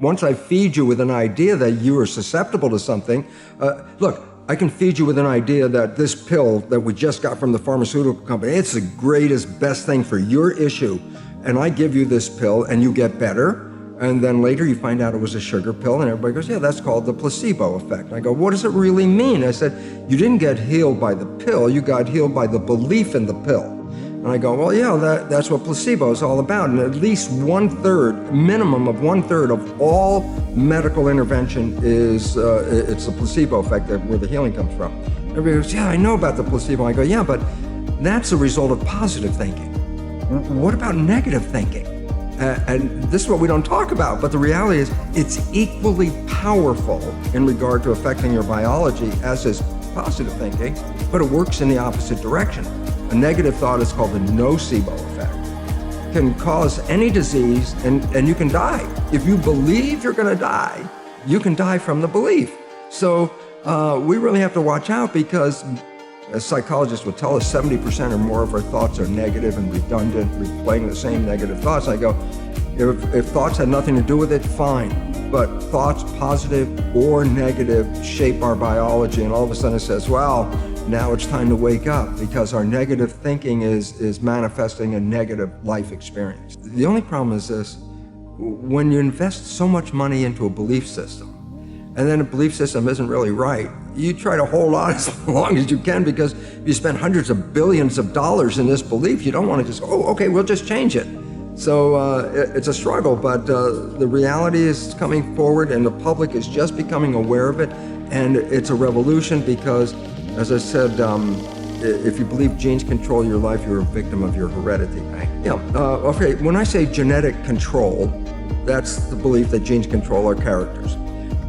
Once I feed you with an idea that you are susceptible to something, look, I can feed you with an idea that this pill that we just got from the pharmaceutical company, it's the greatest, best thing for your issue. And I give you this pill and you get better. And then later you find out it was a sugar pill and everybody goes, yeah, that's called the placebo effect. And I go, what does it really mean? I said, you didn't get healed by the pill, you got healed by the belief in the pill. And I go, well, yeah, that's what placebo is all about. And at least 1/3, minimum of 1/3 of all medical intervention is, it's the placebo effect where the healing comes from. Everybody goes, yeah, I know about the placebo. I go, yeah, but that's a result of positive thinking. What about negative thinking? And this is what we don't talk about, but the reality is it's equally powerful in regard to affecting your biology as is positive thinking, but it works in the opposite direction. A negative thought is called the nocebo effect. It can cause any disease and you can die. If you believe you're gonna die, you can die from the belief. So we really have to watch out because as psychologists will tell us, 70% or more of our thoughts are negative and redundant, replaying the same negative thoughts. I go, if thoughts had nothing to do with it, fine. But thoughts, positive or negative, shape our biology. And all of a sudden it says, well, now it's time to wake up because our negative thinking is manifesting a negative life experience. The only problem is this, when you invest so much money into a belief system, and then a belief system isn't really right, you try to hold on as long as you can because if you spend hundreds of billions of dollars in this belief, you don't want to just, oh, okay, we'll just change it. So it's a struggle, but the reality is coming forward and the public is just becoming aware of it. And it's a revolution because, as I said, if you believe genes control your life, you're a victim of your heredity. Yeah, okay, when I say genetic control, that's the belief that genes control our characters.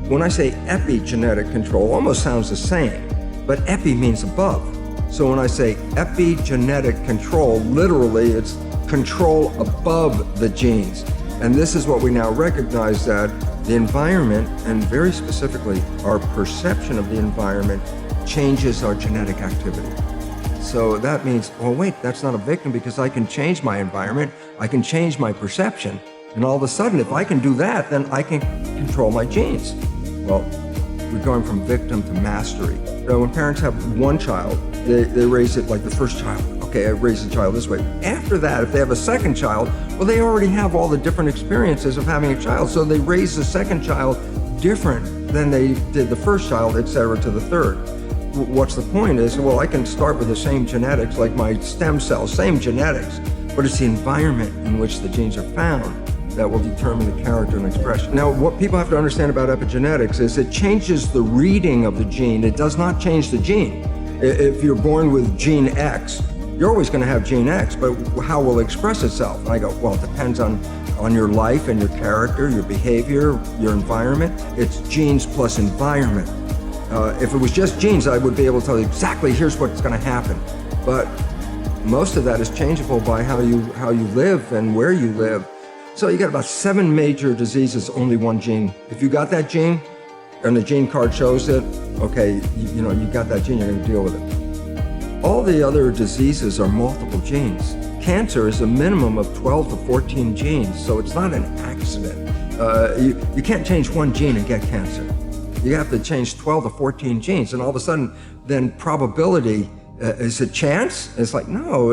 When I say epigenetic control, almost sounds the same, but epi means above. So when I say epigenetic control, literally it's control above the genes. And this is what we now recognize, that the environment, and very specifically our perception of the environment, changes our genetic activity. So that means, oh wait, that's not a victim because I can change my environment, I can change my perception, and all of a sudden if I can do that, then I can control my genes. Well, we're going from victim to mastery. When parents have one child, they raise it like the first child. Okay, I raise the child this way. After that, if they have a second child, well, they already have all the different experiences of having a child, so they raise the second child different than they did the first child, etc., to the third. What's the point is, well, I can start with the same genetics, like my stem cells, same genetics, but it's the environment in which the genes are found that will determine the character and expression. Now, what people have to understand about epigenetics is it changes the reading of the gene. It does not change the gene. If you're born with gene X, you're always going to have gene X, but how will it express itself? And I go, well, it depends on your life and your character, your behavior, your environment. It's genes plus environment. If it was just genes, I would be able to tell you exactly here's what's going to happen. But most of that is changeable by how you live and where you live. So you got about 7 major diseases, only one gene. If you got that gene and the gene card shows it, okay, you got that gene, you're going to deal with it. All the other diseases are multiple genes. Cancer is a minimum of 12 to 14 genes, so it's not an accident. You can't change one gene and get cancer. You have to change 12 to 14 genes, and all of a sudden, then probability, is a chance? It's like, no,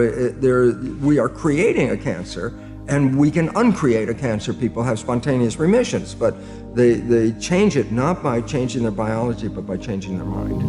we are creating a cancer, and we can uncreate a cancer. People have spontaneous remissions, but they change it not by changing their biology, but by changing their mind.